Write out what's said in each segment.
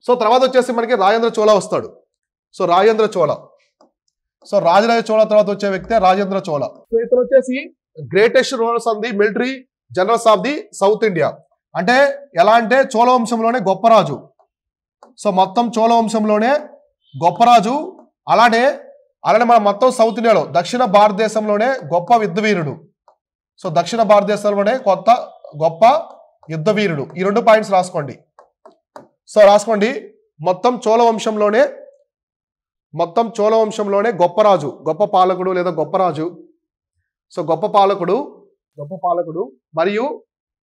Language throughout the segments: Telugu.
సో తర్వాత వచ్చేసి మనకి రాజేంద్ర చోళ వస్తాడు. సో రాజేంద్ర చోళ, సో రాజరాజ చోళ తర్వాత వచ్చే వ్యక్తి రాజేంద్ర చోళ. సో ఇతను వచ్చేసి greatest rulers on the military generals of the south India. అంటే ఎలా అంటే చోళ వంశంలోనే గొప్ప రాజు. సో మొత్తం చోళ వంశంలోనే గొప్ప రాజు. అలానే మన మొత్తం సౌత్ ఇండియాలో దక్షిణ భారతదేశంలోనే గొప్ప యుద్ధవీరుడు. సో దక్షిణ భారతదేశంలోనే గొప్ప యుద్ధవీరుడు. ఈ 2 పాయింట్స్ రాసుకోండి. సో రాసుకోండి. మొత్తం చోళ వంశంలోనే గొప్ప రాజు, గొప్ప పాలకుడు లేదా గొప్ప రాజు. సో గొప్ప పాలకుడు మరియు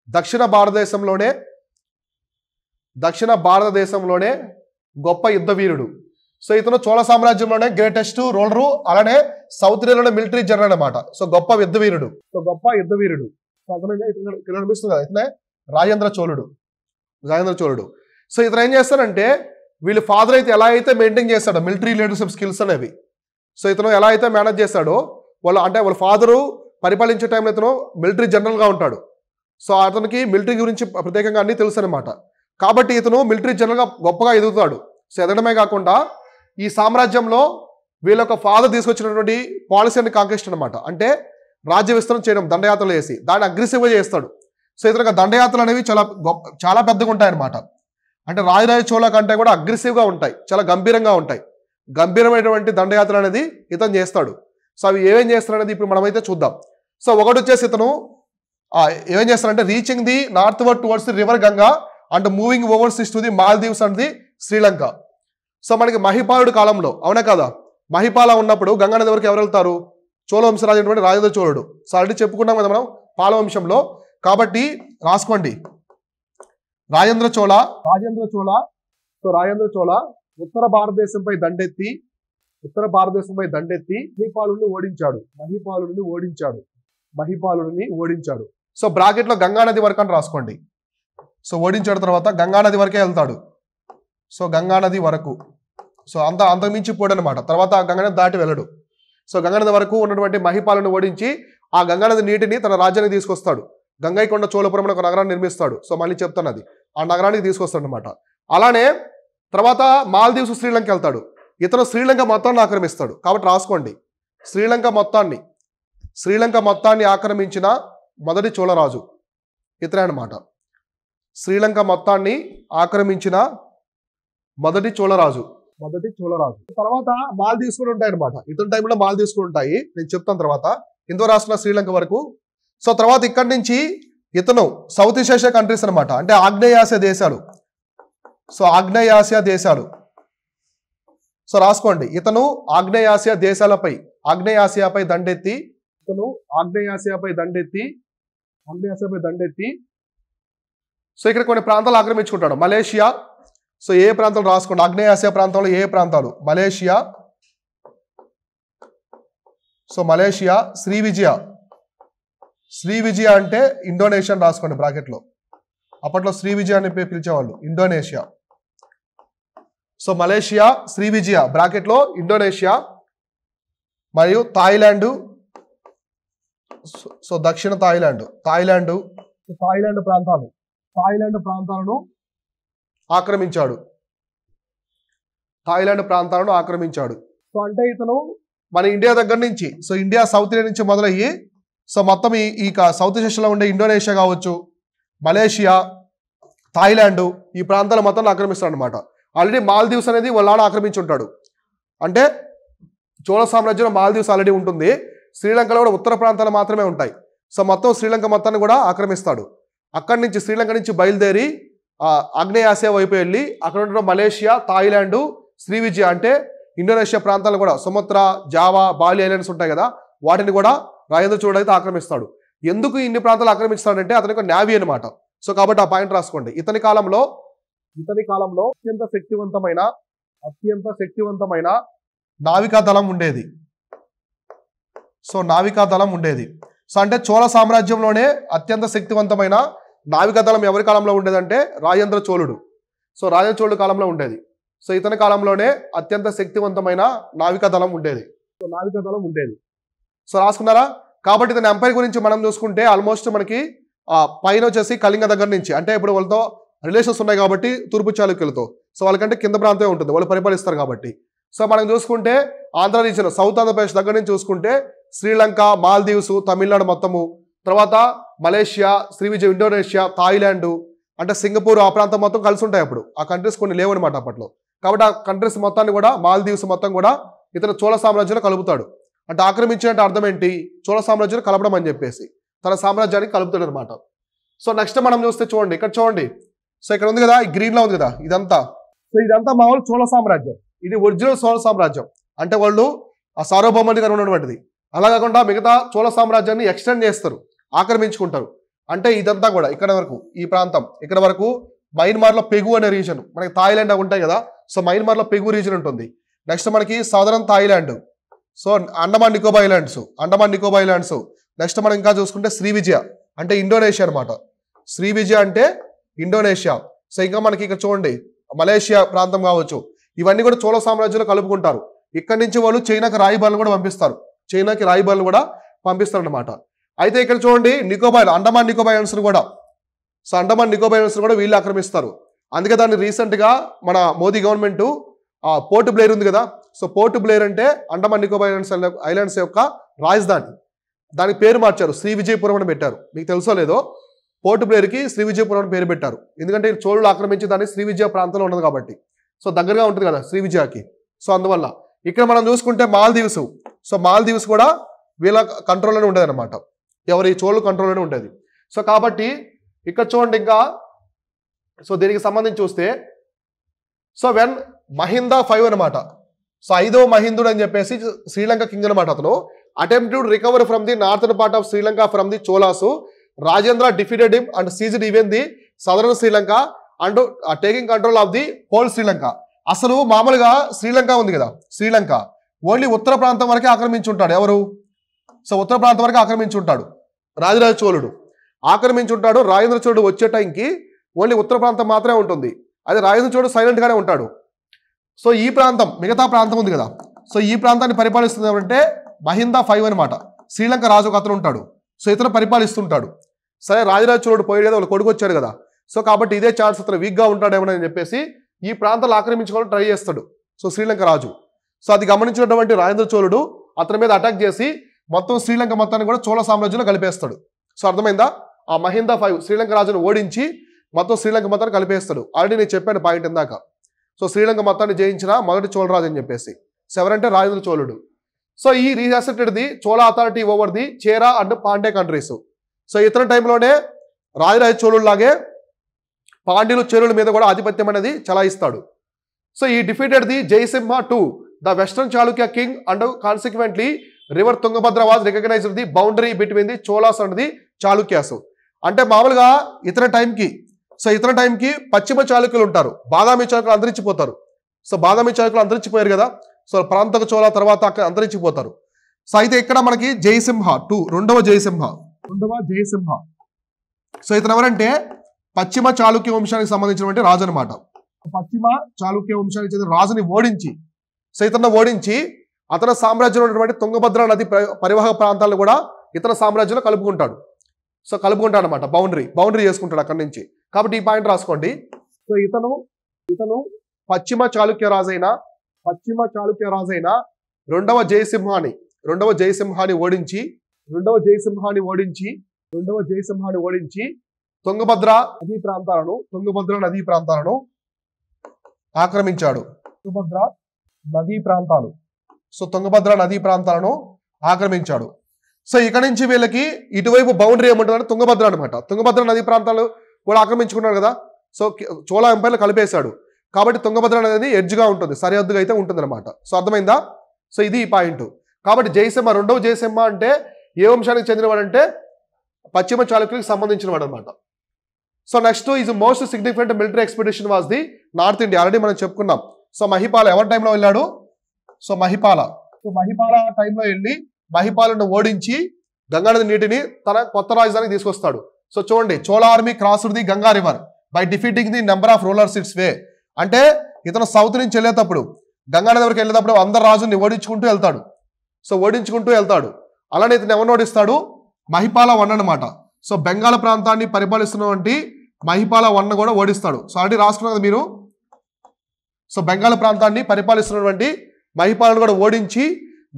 దక్షిణ భారతదేశంలోనే గొప్ప యుద్ధవీరుడు. సో ఇతను చోళ సామ్రాజ్యంలోనే గ్రేటెస్ట్ రూలరు, అలానే సౌత్ ఇండియాలోనే మిలిటరీ జనరల్ అనమాట. సో గొప్ప యుద్ధవీరుడు. సో ఇక్కడ కనిపిస్తుంది కదా, ఇతనే రాజేంద్ర చోళుడు. సో ఇతను ఏం చేస్తారంటే వీళ్ళ ఫాదర్ అయితే ఎలా అయితే మెయింటైన్ చేస్తాడో మిలిటరీ లీడర్షిప్ స్కిల్స్ అనేవి, సో ఇతను ఎలా అయితే మేనేజ్ చేస్తాడో వాళ్ళ ఫాదరు పరిపాలించే టైంలో ఇతను మిలిటరీ జనరల్గా ఉంటాడు. సో అతనికి మిలిటరీ గురించి ప్రత్యేకంగా అన్నీ తెలుసు అనమాట. కాబట్టి ఇతను మిలిటరీ జనరల్గా గొప్పగా ఎదుగుతాడు. సో ఎదగడమే కాకుండా ఈ సామ్రాజ్యంలో వీళ్ళ యొక్క ఫాదర్ తీసుకొచ్చినటువంటి పాలసీ అండ్ కాంక్వెస్ట్ అనమాట. అంటే రాజ్య విస్తరణ చేయడం, దండయాత్రలు వేసి దాన్ని అగ్రెసివ్గా చేస్తాడు. సో ఇతను దండయాత్రలు అనేవి చాలా పెద్దగా ఉంటాయన్నమాట. అంటే రాజరాజ చోళ కంటే కూడా అగ్రెసివ్గా ఉంటాయి, చాలా గంభీరంగా ఉంటాయి. గంభీరమైనటువంటి దండయాత్రలు అనేది ఇతను చేస్తాడు. సో అవి ఏమేం చేస్తాడు అనేది ఇప్పుడు మనమైతే చూద్దాం. సో ఒకటి వచ్చేసి ఇతను ఏమేం చేస్తాడంటే reaching the north word towards the river Ganga and moving overseas to the Maldives and the Sri Lanka. So మనకి మహిపాలుడు కాలంలో, అవునా కదా, మహిపాల ఉన్నప్పుడు గంగా నది వరకు ఎవరు వెళ్తారు? చోళ వంశరాజు అయినటువంటి రాజేంద్ర చోళుడు. సో ఆల్రెడీ చెప్పుకున్నాం కదా మనం పాలవంశంలో. కాబట్టి రాసుకోండి రాజేంద్ర చోళ. సో రాజేంద్ర చోళ ఉత్తర భారతదేశంపై దండెత్తి మహిపాలుని ఓడించాడు. సో బ్రాకెట్లో గంగా నది వరకు అని రాసుకోండి. సో ఓడించాడు తర్వాత గంగా నది వరకే వెళ్తాడు. సో గంగా నది వరకు, సో అంతకుమించి పోడనమాట. తర్వాత గంగా నది దాటి వెళ్ళడు. సో గంగా నది వరకు ఉన్నటువంటి మహిపాలను ఓడించి ఆ గంగా నది నీటిని తన రాజ్యానికి తీసుకొస్తాడు. గంగైకొండ చోళపురం ఒక నగరాన్ని నిర్మిస్తాడు. సో మళ్ళీ చెప్తాను, అది ఆ నగరానికి తీసుకొస్తాడు అనమాట. అలానే తర్వాత మాల్దీవ్స్ శ్రీలంక వెళ్తాడు. ఇతను శ్రీలంక మొత్తాన్ని ఆక్రమిస్తాడు. కాబట్టి రాసుకోండి శ్రీలంక మొత్తాన్ని ఆక్రమించిన మొదటి చోళరాజు ఇతనే అనమాట. శ్రీలంక మొత్తాన్ని ఆక్రమించిన మొదటి చోళరాజు. తర్వాత మాల్దీవ్స్ కూడా ఉంటాయి అనమాట. ఇతని టైంలో మాల్దీవ్స్ కూడా ఉంటాయి, నేను చెప్తాను తర్వాత. హిందూ రాష్ట్ర శ్రీలంక వరకు. సో తర్వాత ఇక్కడి నుంచి ఇతను సౌత్ ఈస్ట్ ఏషియా కంట్రీస్ అనమాట, అంటే ఆగ్నేయాసియా దేశాలు. సో రాసుకోండి ఇతను ఆగ్నేయాసియాపై దండెత్తి సో ఇక్కడ కొన్ని ప్రాంతాలు ఆక్రమించుకుంటాడు. మలేషియా. సో ఏ ప్రాంతాలు రాసుకోండి, ఆగ్నేయాసియా ప్రాంతంలో ఏ ప్రాంతాలు? మలేషియా. So Malaysia. శ్రీవిజయ అంటే ఇండోనేషియా రాసుకోండి బ్రాకెట్లో. అప్పట్లో శ్రీవిజయ అని పిలిచేవాళ్ళు, ఇండోనేషియా. సో మలేషియా, శ్రీవిజయ బ్రాకెట్లో ఇండోనేషియా మరియు థాయిలాండ్. సో దక్షిణ థాయిలాండ్ ప్రాంతాలను ఆక్రమించాడు. సో అంటే ఇతను మన ఇండియా దగ్గర నుంచి, సో ఇండియా సౌత్ ఇండియా నుంచి మొదలయ్యి సో మొత్తం ఈ సౌత్ ఈస్ట్ ఏషియాలో ఉండే ఇండోనేషియా కావచ్చు, మలేషియా, థాయిలాండ్, ఈ ప్రాంతాల మొత్తాన్ని ఆక్రమిస్తాడు అనమాట. ఆల్రెడీ మాల్దీవ్స్ అనేది వాళ్ళ ఆక్రమించి ఉంటాడు. అంటే చోళ సామ్రాజ్యంలో మాల్దీవ్స్ ఆల్రెడీ ఉంటుంది. శ్రీలంకలో కూడా ఉత్తర ప్రాంతాలు మాత్రమే ఉంటాయి. సో మొత్తం శ్రీలంక మొత్తాన్ని కూడా ఆక్రమిస్తాడు. అక్కడి నుంచి శ్రీలంక నుంచి బయలుదేరి ఆగ్నేయాసియా వైపు వెళ్ళి అక్కడ ఉన్న మలేషియా, థాయిలాండ్, శ్రీవిజయ అంటే ఇండోనేషియా ప్రాంతాలను కూడా, సుమత్రా, జావా, బాలి ఐలాండ్స్ ఉంటాయి కదా, వాటిని కూడా రాజేంద్ర చోళుడు అయితే ఆక్రమిస్తాడు. ఎందుకు ఇన్ని ప్రాంతాలు ఆక్రమిస్తాడంటే అతని యొక్క నేవీ అనమాట. సో కాబట్టి ఆ పాయింట్ రాసుకోండి. ఇతని కాలంలో అత్యంత శక్తివంతమైన నావికా దళం ఉండేది. సో అంటే చోళ సామ్రాజ్యంలోనే అత్యంత శక్తివంతమైన నావికా దళం ఎవరి కాలంలో ఉండేదంటే రాజేంద్ర చోళుడు. సో రాజేంద్ర చోళుడు కాలంలో ఉండేది. సో ఇతని కాలంలోనే అత్యంత శక్తివంతమైన నావికా దళం ఉండేది. సో రాసుకున్నారా? కాబట్టి ఇతని ఎంపైర్ గురించి మనం చూసుకుంటే ఆల్మోస్ట్ మనకి పైన వచ్చేసి కళింగ దగ్గర నుంచి, అంటే ఇప్పుడు వాళ్ళతో రిలేషన్స్ ఉన్నాయి కాబట్టి తూర్పు చాళుక్యులతో. సో వాళ్ళకంటే కింద ప్రాంతమే ఉంటుంది, వాళ్ళు పరిపాలిస్తారు కాబట్టి. సో మనం చూసుకుంటే ఆంధ్ర రీజన్, సౌత్ ఆంధ్రప్రదేశ్ దగ్గర నుంచి చూసుకుంటే శ్రీలంక, మాల్దీవ్స్, తమిళనాడు మొత్తము, తర్వాత మలేషియా, శ్రీవిజయ, ఇండోనేషియా, థాయిలాండ్, అంటే సింగపూర్, ఆ ప్రాంతం మొత్తం కలిసి ఉంటాయి. అప్పుడు ఆ కంట్రీస్ కొన్ని లేవన్నమాట అప్పట్లో. కాబట్టి ఆ కంట్రీస్ మొత్తాన్ని కూడా, మాల్దీవ్స్ మొత్తం కూడా ఇతను చోళ సామ్రాజ్యంలో కలుపుతాడు. అంటే ఆక్రమించినట్టు అర్థం ఏంటి? చోళ సామ్రాజ్యాన్ని కలపడం అని చెప్పేసి తన సామ్రాజ్యానికి కలుపుతాడు అనమాట. సో నెక్స్ట్ మనం చూస్తే చూడండి, ఇక్కడ చూడండి. సో ఇక్కడ ఉంది కదా, ఈ గ్రీన్ లో ఉంది కదా ఇదంతా. సో ఇదంతా మామూలు చోళ సామ్రాజ్యం. ఇది ఒరిజినల్ చోళ సామ్రాజ్యం, అంటే వాళ్ళు ఆ సార్వభౌమాధికారం ఉన్నటువంటిది. అలా కాకుండా మిగతా చోళ సామ్రాజ్యాన్ని ఎక్స్టెండ్ చేస్తారు, ఆక్రమించుకుంటారు. అంటే ఇదంతా కూడా ఇక్కడ వరకు, ఈ ప్రాంతం ఇక్కడ వరకు మయన్మార్లో పెగు అనే రీజన్, మనకి థాయిలాండ్ అవి ఉంటాయి కదా. సో మయన్మార్లో పెగు రీజన్ ఉంటుంది. నెక్స్ట్ మనకి southern Thailand, so Andaman Nicobar islands. Next మనం ఇంకా చూసుకుంటే శ్రీవిజయ అంటే ఇండోనేషియా అనమాట. శ్రీవిజయ అంటే ఇండోనేషియా. సో ఇంకా మనకి ఇక్కడ చూడండి మలేషియా ప్రాంతం కావచ్చు, ఇవన్నీ కూడా చోళ సామ్రాజ్యంలో కలుపుకుంటారు. ఇక్కడ నుంచి వాళ్ళు చైనాకి రాయబారులు కూడా పంపిస్తారు అనమాట. అయితే ఇక్కడ చూడండి అండమాన్ నికోబార్ ఐలాండ్స్ కూడా, సో అండమాన్ నికోబార్ ఐలాండ్స్ కూడా వీళ్ళు ఆక్రమిస్తారు. అందుకే దాన్ని రీసెంట్ గా మన మోదీ గవర్నమెంట్ పోర్ట్ బ్లేర్ ఉంది కదా, సో పోర్ట్ బ్లేర్ అంటే అండమాన్ నికోబార్ ఐలాండ్స్ యొక్క రాజధాని. దానికి పేరు మార్చారు, శ్రీవిజయపురం అని పెట్టారు. మీకు తెలుసో లేదో, పోర్ట్ బ్లేర్కి శ్రీవిజయపురం అని పేరు పెట్టారు. ఎందుకంటే చోళులు ఆక్రమించి దాన్ని శ్రీవిజయ ప్రాంతంలో ఉన్నది కాబట్టి, సో దగ్గరగా ఉంటుంది కదా శ్రీవిజయకి. సో అందువల్ల ఇక్కడ మనం చూసుకుంటే మాల్దీవ్స్, సో మాల్దీవ్స్ కూడా వీళ్ళ కంట్రోల్లోనే ఉండేది అనమాట, ఎవరి చోళు కంట్రోల్లోనే ఉండేది. సో కాబట్టి ఇక్కడ చూడండి ఇంకా, సో దీనికి సంబంధించి చూస్తే, సో వెన్ మహిందా 5 అనమాట, సో 5వ మహిందుడు అని చెప్పేసి శ్రీలంక కింగ్ అనమాట. అతను attempt to recover from the northern part of Sri Lanka from the Cholas. Rajendra defeated him and seized even the southern Sri Lanka and taking control of the whole Sri Lanka. అసలు మామూలుగా శ్రీలంక ఉంది కదా, శ్రీలంక ఓన్లీ ఉత్తర ప్రాంతం వరకే ఆక్రమించుంటాడు. ఎవరు? సో ఉత్తర ప్రాంతం వరకు ఆక్రమించుంటాడు రాజరాజ చోళుడు, ఆక్రమించుంటాడు. రాజేంద్ర చోళుడు వచ్చే టైంకి ఓన్లీ ఉత్తర ప్రాంతం మాత్రమే ఉంటుంది. అదే రాజేంద్ర చోళుడు సైలెంట్ గానే ఉంటాడు. సో ఈ ప్రాంతం, మిగతా ప్రాంతం ఉంది కదా, సో ఈ ప్రాంతాన్ని పరిపాలిస్తుంది అంటే మహిందా 5 అనమాట. శ్రీలంక రాజు ఒక అతను ఉంటాడు, సో ఇతను పరిపాలిస్తుంటాడు. సరే రాజరాజ చోళుడు పోయాడు కదా, వాళ్ళు కొడుకు వచ్చాడు కదా, సో కాబట్టి ఇదే ఛాన్స్, అతను వీక్గా ఉంటాడేమో అని చెప్పేసి ఈ ప్రాంతాలు ఆక్రమించుకోవాలని ట్రై చేస్తాడు సో శ్రీలంక రాజు. సో అది గమనించినటువంటి రాజేంద్ర చోళుడు అతని మీద అటాక్ చేసి మొత్తం శ్రీలంక మొత్తాన్ని కూడా చోళ సామ్రాజ్యంలో కలిపేస్తాడు. సో అర్థమైందా? ఆ మహిందా 5 శ్రీలంక రాజును ఓడించి మొత్తం శ్రీలంక మొత్తాన్ని కలిపేస్తాడు. ఆల్రెడీ నేను చెప్పాను పాయింట్ ఇందాక. సో శ్రీలంక మొత్తాన్ని జయించిన మొదటి చోళరాజు అని చెప్పేసి. సో ఎవరంటే రాజేంద్ర చోళుడు. సో ఈ reaccepted the Chola authority over the Chera and Pandya countries. So ఇతర టైంలోనే రాజరాజ చోళుడు లాగే పాండ్యులు, చేరుల మీద కూడా ఆధిపత్యం అనేది చలాయిస్తాడు. So he defeated the Jayasimha two the western Chalukya king and consequently river Tungabhadra was recognised the boundary between the Cholas and the Chalukyas. అంటే మామూలుగా ఇతర టైంకి పశ్చిమ చాళుక్యులు ఉంటారు, బాదామి చాళుక్యులు అంతరించిపోతారు. సో బాదామి చాళుక్యులు అంతరించిపోయారు కదా, సో ప్రాంతక చోళ తర్వాత అక్కడ అంతరించిపోతారు. సో అయితే ఇక్కడ మనకి జయసింహ టు రెండవ జయసింహ. సో ఇతను ఎవరంటే పశ్చిమ చాళుక్య వంశానికి సంబంధించినటువంటి రాజు అనమాట. పశ్చిమ చాళుక్య వంశానికి చెందిన రాజుని ఓడించి, సో ఇతను ఓడించి అతని సామ్రాజ్యంలో ఉన్నటువంటి తుంగభద్ర నది పరివాహక ప్రాంతాలను కూడా ఇతర సామ్రాజ్యంలో కలుపుకుంటాడు. సో కలుపుకుంటాడు అనమాట, బౌండరీ చేసుకుంటాడు అక్కడి నుంచి. కాబట్టి ఈ పాయింట్ రాసుకోండి. సో ఇతను పశ్చిమ చాళుక్య రాజైన రెండవ జయసింహాని ఓడించి తుంగభద్ర నదీ ప్రాంతాలను ఆక్రమించాడు. తుంగభద్ర నదీ ప్రాంతాలను ఆక్రమించాడు. సో ఇక్కడ నుంచి వీళ్ళకి ఇటువైపు బౌండరీ ఏమంటుందంటే తుంగభద్ర అనమాట. తుంగభద్ర నదీ ప్రాంతాలు కూడా ఆక్రమించుకున్నాడు కదా, సో చోళ ఎంపైర్లు కలిపేశాడు. కాబట్టి తుంగభద్ర నది ఎడ్జ్గా ఉంటుంది, సరిహద్దుగా అయితే ఉంటుంది అనమాట. సో అర్థమైందా? సో ఇది ఈ పాయింట్. కాబట్టి రెండవ జయసింహ అంటే ఏ వంశానికి చెందినవాడంటే పశ్చిమ చాళుక్యులకు సంబంధించిన వాడు అనమాట. So next is most significant military expedition was the north India. Already మనం చెప్పుకున్నాం. సో మహిపాల ఎవరి టైంలో వెళ్ళాడు? సో మహిపాల టైంలో వెళ్ళి మహిపాలను ఓడించి గంగానది నీటిని తన కొత్త రాజధానికి తీసుకొస్తాడు. సో చూడండి, Chola army crossed the Ganga river by defeating the number of rulers its way. అంటే ఇతను సౌత్ నుంచి వెళ్ళేటప్పుడు, గంగానది వరకు వెళ్ళేటప్పుడు అందరు రాజుని ఓడించుకుంటూ వెళ్తాడు. అలానే ఇతను ఎవరిని ఓడిస్తాడు? మహిపాల 1 అనమాట. సో బెంగాల్ ప్రాంతాన్ని పరిపాలిస్తున్నటువంటి మహిపాల 1 కూడా ఓడిస్తాడు. సో ఆల్రెడీ రాసుకున్నది మీరు. సో బెంగాల్ ప్రాంతాన్ని పరిపాలిస్తున్నటువంటి మహిపాలను కూడా ఓడించి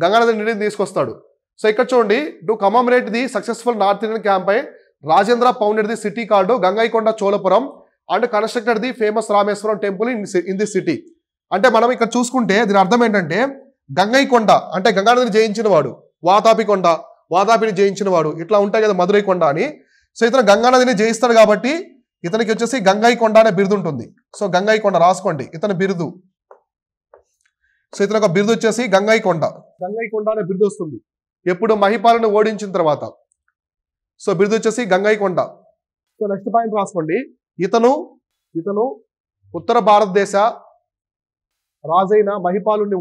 గంగానది నీటిని తీసుకొస్తాడు. సో ఇక్కడ చూడండి, to commemorate the successful north Indian campaign Rajendra founded the city called Gangaikonda Cholapuram and constructed the famous Rameswaram temple in the city. అంటే మనం ఇక్కడ చూసుకుంటే దీని అర్థం ఏంటంటే గంగైకొండ అంటే గంగానదిని జయించిన వాడు, వాతాపి కొండ వాతాపిని జయించిన వాడు, ఇట్లా ఉంటాయి కదా మధురై కొండ అని. సో ఇతను గంగానదిని జయిస్తాడు కాబట్టి ఇతనికి వచ్చేసి గంగైకొండ అనే బిరుదు ఉంటుంది. సో గంగైకొండ రాసుకోండి ఇతని బిరుదు. సో ఇతను ఒక బిరుదు వచ్చేసి గంగైకొండ అనే బిరుదు వస్తుంది ఎప్పుడు మహిపాలను ఓడించిన తర్వాత. సో బిరుదు వచ్చేసి గంగైకొండ. సో నెక్స్ట్ పాయింట్ రాసుకోండి, ఇతను ఉత్తర భారతదేశ రాజైన మహిపాలుని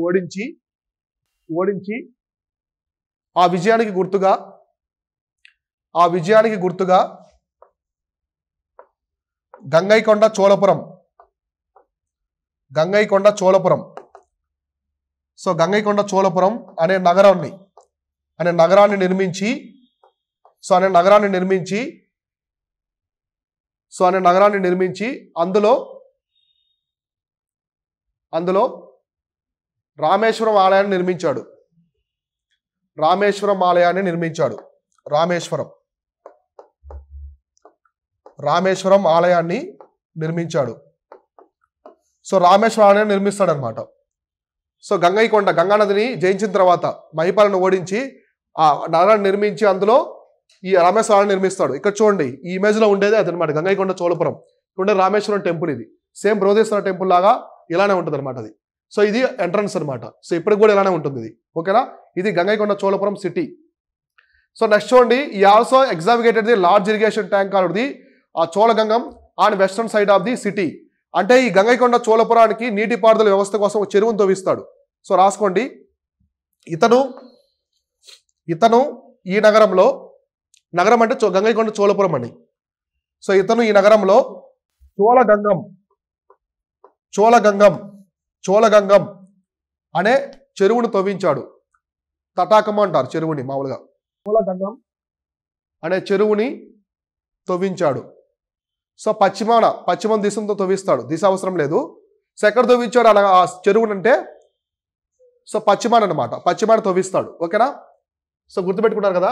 ఓడించి ఆ విజయానికి గుర్తుగా గంగైకొండ చోళపురం సో గంగైకొండ చోళపురం అనే నగరాన్ని నిర్మించి అందులో రామేశ్వరం ఆలయాన్ని నిర్మించాడు. రామేశ్వరం ఆలయాన్ని నిర్మించాడు. సో రామేశ్వరం ఆలయాన్ని నిర్మిస్తాడు అనమాట. సో గంగైకొండ గంగానదిని జయించిన తర్వాత మహిపాలను ఓడించి ఆ నగరాన్ని నిర్మించి అందులో ఈ రామేశ్వరం ఆలయాన్ని నిర్మిస్తాడు. ఇక్కడ చూడండి ఈ ఇమేజ్ లో ఉండేది అదనమాట గంగైకొండ చోళపురం. ఉండే రామేశ్వరం టెంపుల్ ఇది సేమ్ బృహదేశ్వర టెంపుల్ లాగా ఇలానే ఉంటుంది అనమాట అది. సో ఇది ఎంట్రన్స్ అనమాట. సో ఇప్పటికి కూడా ఇలానే ఉంటుంది ఇది. ఓకేనా, ఇది Gangaikonda Cholapuram city. So next చూడండి, ఈ also excavated the large irrigation tank or the Cholagangam on western side of the city. అంటే ఈ గంగైకొండ చోళపురానికి నీటిపారుదల వ్యవస్థ కోసం ఒక చెరువును తవ్విస్తాడు. సో రాసుకోండి, ఇతను ఈ నగరం అంటే గంగైకొండ చోళపురం అని. సో ఇతను ఈ నగరంలో చోళగంగం అనే చెరువును తవ్వించాడు. తటాకము అంటారు చెరువుని మామూలుగా. చోళగంగం అనే చెరువుని తవ్వించాడు. సో పశ్చిమ దిశతో తవ్విస్తాడు, దిశ అవసరం లేదు. సో ఎక్కడ తవ్వించాడు అలా ఆ చెరువుని అంటే సో పశ్చిమాన తవ్విస్తాడు. ఓకేనా, సో గుర్తుపెట్టుకున్నారు కదా.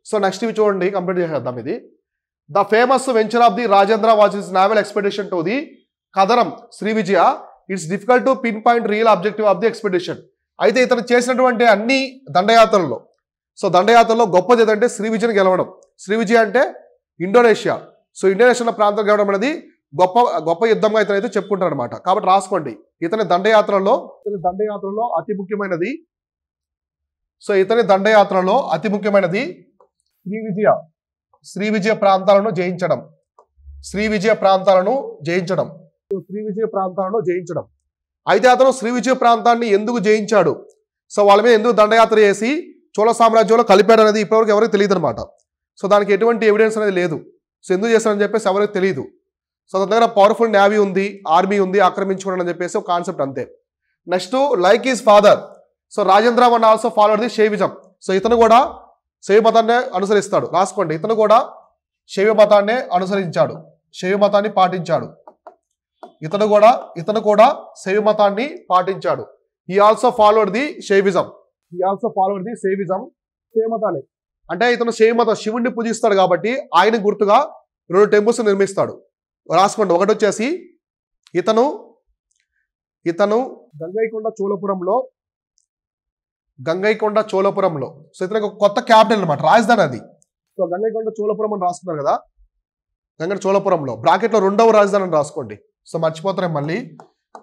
సో నెక్స్ట్ ఇవి చూడండి, కంప్లీట్ చేసేద్దాం ఇది. The famous venture of the Rajendra was his naval expedition to the Kadaram Sri Vijaya. It's difficult to pinpoint real objective of the expedition. అయితే ఇతను చేసినటువంటి అన్ని దండయాత్రల్లో గొప్పది ఏదంటే శ్రీ విజయను గెలవడం. శ్రీ విజయ అంటే ఇండోనేషియా. సో ఇండోనేషియా ప్రాంతం గెలవడం అనేది గొప్ప యుద్ధంగా ఇతనైతే చెప్పుకుంటారు అనమాట. కాబట్టి రాసుకోండి, ఇతని దండయాత్రలో అతి ముఖ్యమైనది. సో ఇతని దండయాత్రలో అతి ముఖ్యమైనది శ్రీ విజయ ప్రాంతాలను జయించడం. అయితే అతను శ్రీ విజయ ప్రాంతాన్ని ఎందుకు జయించాడు, సో వాళ్ళ మీద ఎందుకు దండయాత్ర చేసి చోళ సామ్రాజ్యంలో కలిపాడు అనేది ఇప్పటివరకు ఎవరికి తెలియదు అనమాట. సో దానికి ఎటువంటి ఎవిడెన్స్ అనేది లేదు. సో ఎందుకు చేస్తాడని చెప్పేసి ఎవరికి తెలియదు. సో అతని దగ్గర పవర్ఫుల్ నేవీ ఉంది, ఆర్మీ ఉంది, ఆక్రమించుకోవడం అని చెప్పేసి ఒక కాన్సెప్ట్ అంతే. Next, like his father, so Rajendra one also followed the Shaivism. So ఇతను కూడా శైవ మతాన్ని అనుసరిస్తాడు. రాసుకోండి, ఇతను కూడా శైవ మతాన్ని అనుసరించాడు, శైవ మతాన్ని పాటించాడు. ఇతను కూడా శైవ మతాన్ని పాటించాడు. He also followed the Shaivism. Shaiva మతాన్ని అంటే ఇతను శైవ మతం, శివుణ్ణి పూజిస్తాడు కాబట్టి ఆయన గుర్తుగా 2 టెంపుల్స్ నిర్మిస్తాడు. రాసుకోండి, ఒకటి వచ్చేసి ఇతను గంగైకొండ చోళపురంలో సో ఇతనికి ఒక కొత్త క్యాపిటల్ అనమాట, రాజధాని అది. సో గంగైకొండ చోళపురం అని రాసుకున్నారు కదా, గంగైకొండ చోళపురంలో బ్రాకెట్లో 2వ రాజధాని అని రాసుకోండి. సో మర్చిపోతారే మళ్ళీ,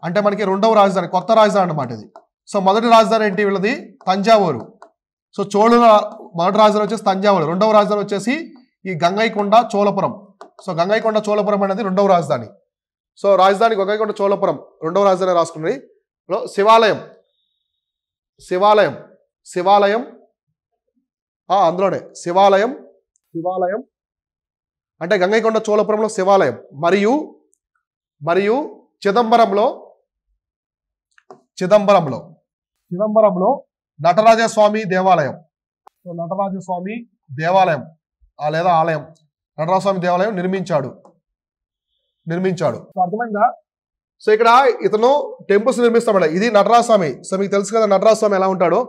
అంటే మనకి 2వ రాజధాని, కొత్త రాజధాని అన్నమాట ఇది. సో మొదటి రాజధాని ఏంటి వీళ్ళది, తంజావూరు. సో చోళుల మొదటి రాజధాని వచ్చేసి తంజావూరు, 2వ రాజధాని వచ్చేసి ఈ గంగైకొండ చోళపురం. సో గంగైకొండ చోళపురం అనేది 2వ రాజధాని. సో రాజధాని గంగైకొండ చోళపురం 2వ రాజధాని రాసుకున్నది. శివాలయం అందులోనే శివాలయం అంటే గంగైకొండ చోళపురంలో శివాలయం, మరియు చిదంబరంలో నటరాజస్వామి దేవాలయం. సో నటరాజస్వామి దేవాలయం లేదా ఆలయం నటరాజస్వామి దేవాలయం నిర్మించాడు. సో అర్థమైందా? సో ఇక్కడ ఇతను టెంపుల్స్ నిర్మిస్తాడు. ఇది నటరాజస్వామి. సో మీకు తెలుసు కదా నటరాజస్వామి ఎలా ఉంటాడో.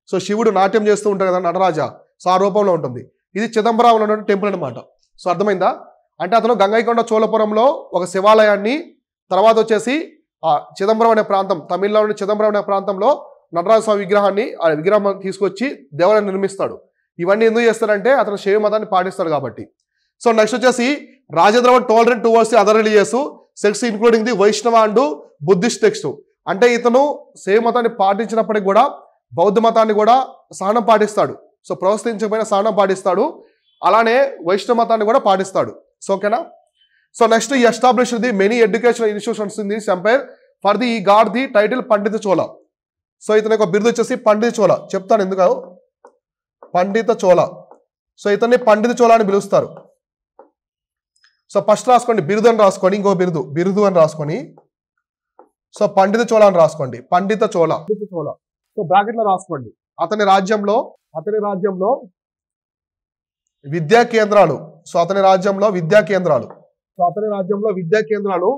సో శివుడు నాట్యం చేస్తూ ఉంటాడు కదా నటరాజ. సో ఆ రూపంలో ఉంటుంది. ఇది చిదంబరంలో ఉన్న టెంపుల్ అనమాట. సో అర్థమైందా? అంటే అతను గంగైకొండ చోళపురంలో ఒక శివాలయాన్ని, తర్వాత వచ్చేసి ఆ చిదంబరం అనే ప్రాంతం, తమిళనాడు చిదంబరం అనే ప్రాంతంలో నటరాజస్వామి విగ్రహాన్ని, ఆ విగ్రహం తీసుకొచ్చి దేవాలయం నిర్మిస్తాడు. ఇవన్నీ ఎందుకు చేస్తాడంటే అతను శైవ మతాన్ని పాటిస్తాడు కాబట్టి. సో నెక్స్ట్ వచ్చేసి Rajendra tolerant towards the other religious sects including the వైష్ణవ అండ్ బుద్ధిస్ట్ టెక్స్ట్. అంటే ఇతను శైవ మతాన్ని పాటించినప్పటికీ కూడా బౌద్ధ మతాన్ని కూడా సహనం పాటిస్తాడు. సో ప్రోత్సహించకపోయిన సహనం పాటిస్తాడు. అలానే వైష్ణవ మతాన్ని కూడా పాటిస్తాడు. సో ఓకేనా? So next he establish the many educational institutions in this empire for the he got the title Pandita Chola. So ఇతని యొక్క బిరుదు వచ్చేసి పండిత చోళ. చెప్తాను ఎందుకు, పండిత చోళ. సో ఇతన్ని పండిత చోళ అని పిలుస్తారు. సో ఫస్ట్ రాసుకోండి బిరుదు అని రాసుకోండి, ఇంకో బిరుదు అని రాసుకొని, సో పండిత చోళ అని రాసుకోండి. పండిత చోళ. సో బ్రాకెట్ లో రాసుకోండి. అతని రాజ్యంలో విద్యా కేంద్రాలు. సో అతని రాజ్యంలో విద్యా కేంద్రాలు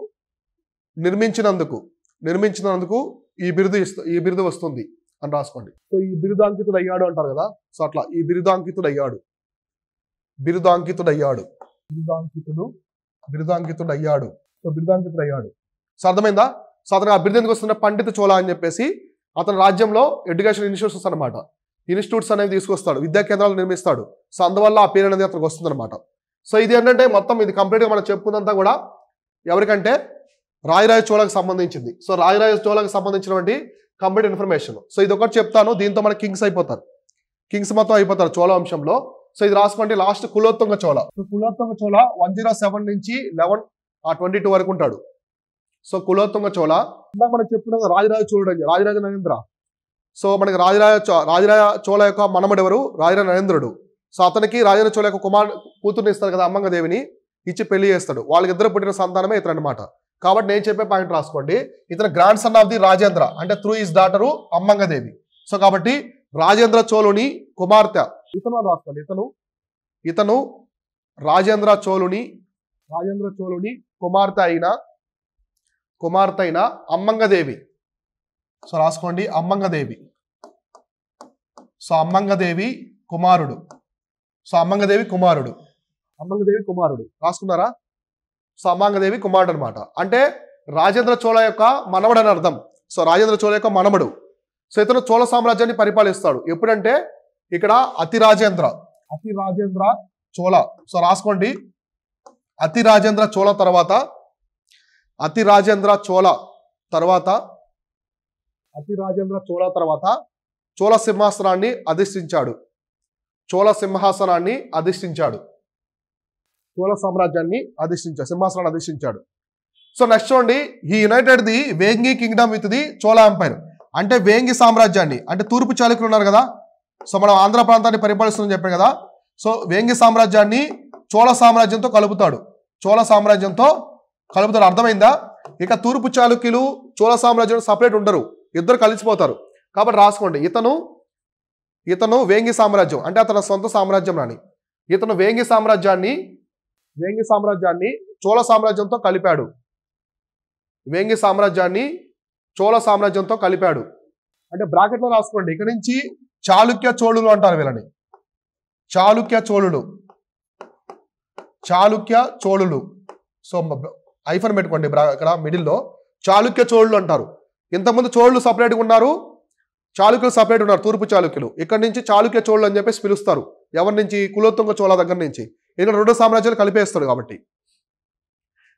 నిర్మించినందుకు ఈ బిరుదు వస్తుంది అని రాసుకోండి. సో ఈ బిరుదాంకితుడు అయ్యాడు అంటారు కదా. సో అట్లా ఈ బిరుదాంకితుడు అయ్యాడు. సో అర్థమైందా? సో అతను ఆ బిరుదు ఎందుకు వస్తున్న పండిత చోళ అని చెప్పేసి అతని రాజ్యంలో ఎడ్యుకేషన్ ఇన్స్టిట్యూట్స్ అనమాట, ఇన్స్టిట్యూట్స్ అనేవి తీసుకొస్తాడు, విద్యా కేంద్రాలు నిర్మిస్తాడు. సో అందువల్ల ఆ పేరు అనేది అతనికి వస్తుంది అనమాట. సో ఇది ఏంటంటే మొత్తం ఇది కంప్లీట్గా మనం చెప్పుకుందంతా కూడా ఎవరికంటే రాజరాజ చోళకు సంబంధించింది. సో రాజరాజ చోళకు సంబంధించినటువంటి కంప్లీట్ ఇన్ఫర్మేషన్. సో ఇది ఒకటి చెప్తాను, దీంతో మన కింగ్స్ మొత్తం అయిపోతారు చోళ వంశంలో. సో ఇది రాసుకోండి. లాస్ట్ కులోత్తుంగ చోళ. సో కులోత్తుంగ చోళ 107 నుంచి 1122 వరకు ఉంటాడు. సో కులోత్తుంగ చోళ ఇందాక మనం చెప్పుకున్నాం రాజరాజ చోళుడు అని, రాజరాజ నరేంద్ర. సో మనకి రాజరాజ చోళ యొక్క మనమడు ఎవరు? రాజరాజ నరేంద్రుడు. సో అతనికి రాజరాజ చోళ యొక్క కూతుర్ని ఇస్తారు కదా, అమ్మంగ దేవిని ఇచ్చి పెళ్లి చేస్తాడు. వాళ్ళకిద్దరు పుట్టిన సంతానమే ఇతను అనమాట. కాబట్టి నేను చెప్పే పాయింట్ రాసుకోండి. ఇతను grand son of the Rajendra, అంటే త్రూ హిస్ డాటరు అమ్మంగ దేవి. సో కాబట్టి రాజేంద్ర చోళుని కుమార్తె ఇతను అని రాసుకోండి. ఇతను రాజేంద్ర చోళుని కుమార్తె అయిన అమ్మంగదేవి. సో రాసుకోండి అమ్మంగదేవి. సో అమ్మంగదేవి కుమారుడు. రాసుకున్నారా? సో అమ్మంగదేవి కుమారుడు అనమాట. అంటే రాజేంద్ర చోళ యొక్క మనవడు అని అర్థం. సో రాజేంద్ర చోళ యొక్క మనవడు. సో ఇతను చోళ సామ్రాజ్యాన్ని పరిపాలిస్తాడు. ఎప్పుడంటే ఇక్కడ అతి రాజేంద్ర చోళ. సో రాసుకోండి అతి రాజేంద్ర చోళ తర్వాత చోళ సింహాసనాన్ని అధిష్ఠించాడు. చోళ సామ్రాజ్యాన్ని సింహాసనాన్ని అధిష్ఠించాడు. సో నెక్స్ట్ చూడండి, he united the Vengi kingdom with the Chola empire. అంటే వేంగి సామ్రాజ్యాన్ని, అంటే తూర్పు చాళుక్యులు ఉన్నారు కదా, సో మనం ఆంధ్ర ప్రాంతాన్ని పరిపాలిస్తుందని చెప్పాను కదా. సో వేంగి సామ్రాజ్యాన్ని చోళ సామ్రాజ్యంతో కలుపుతాడు. అర్థమైందా? ఇక తూర్పు చాళుక్యులు చోళ సామ్రాజ్యం సపరేట్ ఉండరు, ఇద్దరు కలిసిపోతారు. కాబట్టి రాసుకోండి ఇతను వేంగి సామ్రాజ్యం అంటే అతని సొంత సామ్రాజ్యం రాని. ఇతను వేంగి సామ్రాజ్యాన్ని చోళ సామ్రాజ్యంతో కలిపాడు. అంటే బ్రాకెట్ లో రాసుకోండి. ఇక్కడ నుంచి చాళుక్య చోళులు అంటారు వీళ్ళని. చాళుక్య చోళులు. సో ఐఫన్ పెట్టుకోండి ఇక్కడ మిడిల్లో. చాళుక్య చోళులు అంటారు. ఇంతకుముందు చోళులు సపరేట్గా ఉన్నారు, చాళుక్యులు సపరేట్ ఉన్నారు, తూర్పు చాళుక్యులు. ఇక్కడ నుంచి చాళుక్య చోళులు అని చెప్పేసి పిలుస్తారు. ఎవరి నుంచి? కులోత్తుంగ చోళ దగ్గర నుంచి. ఇక్కడ రెండు సామ్రాజ్యాలు కలిపేస్తాడు కాబట్టి.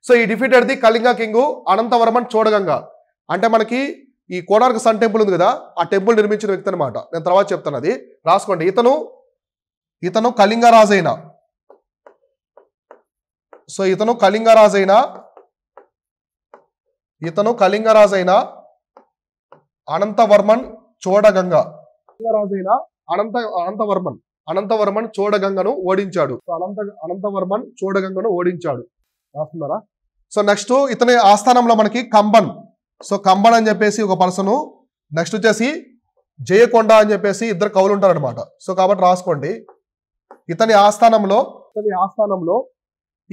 So he defeated the Kalinga king అనంతవర్మన్ చోడగంగ. అంటే మనకి ఈ కోణార్క్ సన్ టెంపుల్ ఉంది కదా, ఆ టెంపుల్ నిర్మించిన వ్యక్తి అనమాట. నేను తర్వాత చెప్తాను, అది రాసుకోండి. ఇతను కళింగ రాజైన అనంతవర్మన్ చోడగంగ. అనంతవర్మన్ చోడగంగను ఓడించాడు. అనంతవర్మన్ చోడగంగను ఓడించాడు. రాస్తున్నారా? సో నెక్స్ట్ ఇతని ఆస్థానంలో మనకి కంబన్. సో కంబన్ అని చెప్పేసి ఒక పర్సన్. నెక్స్ట్ వచ్చేసి జయకొండ అని చెప్పేసి ఇద్దరు కవులు ఉంటారు అనమాట. సో కాబట్టి రాసుకోండి, ఇతని ఆస్థానంలో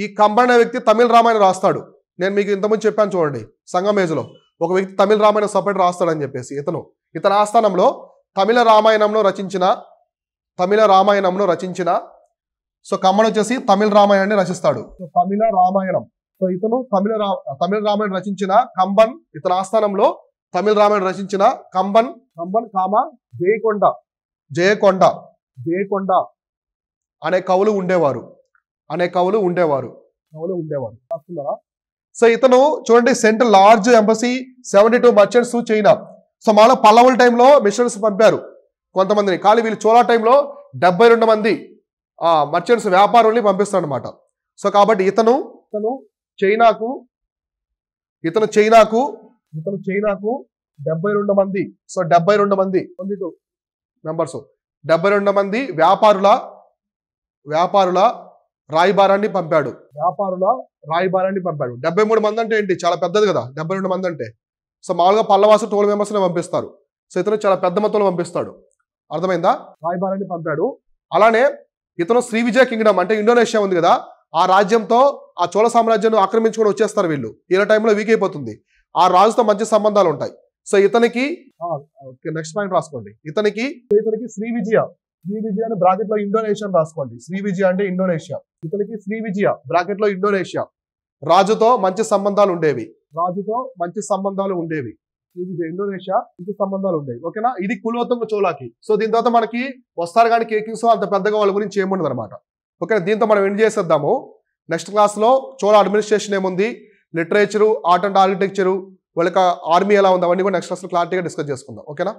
ఈ కంబన్ అనే వ్యక్తి తమిళ రామాయణం రాస్తాడు. నేను మీకు ఇంతకుముందు చెప్పాను చూడండి, సంగమేజ్లో ఒక వ్యక్తి తమిళ రామాయణం సపరేట్ రాస్తాడని చెప్పేసి. ఇతని ఆస్థానంలో తమిళ రామాయణంలో రచించిన సో కంబన్ వచ్చేసి తమిళ రామాయణాన్ని రచిస్తాడు. సో తమిళ రామాయణం, సో ఇతను తమిళ రామాయణం రచించిన కంబన్, ఇతని ఆస్థానంలో తమిళ రామాయణం రచించిన కంబన్ జయకొండ అనే కవులు ఉండేవారు. రాస్తున్నారా? సో ఇతను చూడండి, sent large embassy 72 merchants to China. So మాలో పల్లవుల టైంలో మిషనరీస్ పంపారు కొంతమందిని, కానీ వీళ్ళు చోళా టైంలో 72 మంది మర్చెంట్స్ వ్యాపారుల్ని పంపిస్తాడు అనమాట. సో కాబట్టి ఇతను చైనాకు 72 మంది, సో 72 మంది 22 మెంబర్స్, 72 మంది వ్యాపారుల రాయబారాన్ని పంపాడు. 73 మంది అంటే ఏంటి, చాలా పెద్దది కదా 72 మంది అంటే. సో మామూలుగా పల్లవాసు 12 మెంబర్స్ని పంపిస్తారు. సో ఇతను చాలా పెద్ద మొత్తంలో పంపిస్తాడు. అర్థమైందా? రాయబారాన్ని పంపాడు. అలానే ఇతను శ్రీవిజయ కింగ్డమ్ అంటే ఇండోనేషియా ఉంది కదా, ఆ రాజ్యంతో ఆ చోళ సామ్రాజ్యాన్ని ఆక్రమించుకొని వచ్చేస్తారు వీళ్ళు. ఈ టైంలో వీక్ అయిపోతుంది. ఆ రాజుతో మంచి సంబంధాలు ఉంటాయి. సో ఇతనికి నెక్స్ట్ పాయింట్ రాసుకోండి. ఇతనికి శ్రీవిజయ అని బ్రాకెట్ లో ఇండోనేషియా రాసుకోండి. శ్రీవిజయ అంటే ఇండోనేషియా. ఇతనికి శ్రీవిజయ బ్రాకెట్ లో ఇండోనేషియా రాజుతో మంచి సంబంధాలు ఉండేవి. శ్రీవిజయ ఇండోనేషియా మంచి సంబంధాలు ఉండేవి. ఓకేనా? ఇది కులోత్తుంగ చోళాకి. సో దీని తర్వాత మనకి వస్తారు కానీ కేకింగ్స్ అంత పెద్దగా వాళ్ళ గురించి ఏముండదు అనమాట. ఓకేనా? దీంతో మనం ఎండ్ చేసేద్దాము. నెక్స్ట్ క్లాస్ లో చోళ అడ్మినిస్ట్రేషన్ ఏముంది, లిటరేచరు, ఆర్ట్ అండ్ ఆర్కిటెక్చరు, వాళ్ళకి ఆర్మీ ఎలా ఉంది, అవన్నీ కూడా నెక్స్ట్ క్లాస్ లో క్లారిటీగా డిస్కస్ చేసుకుందాం. ఓకేనా?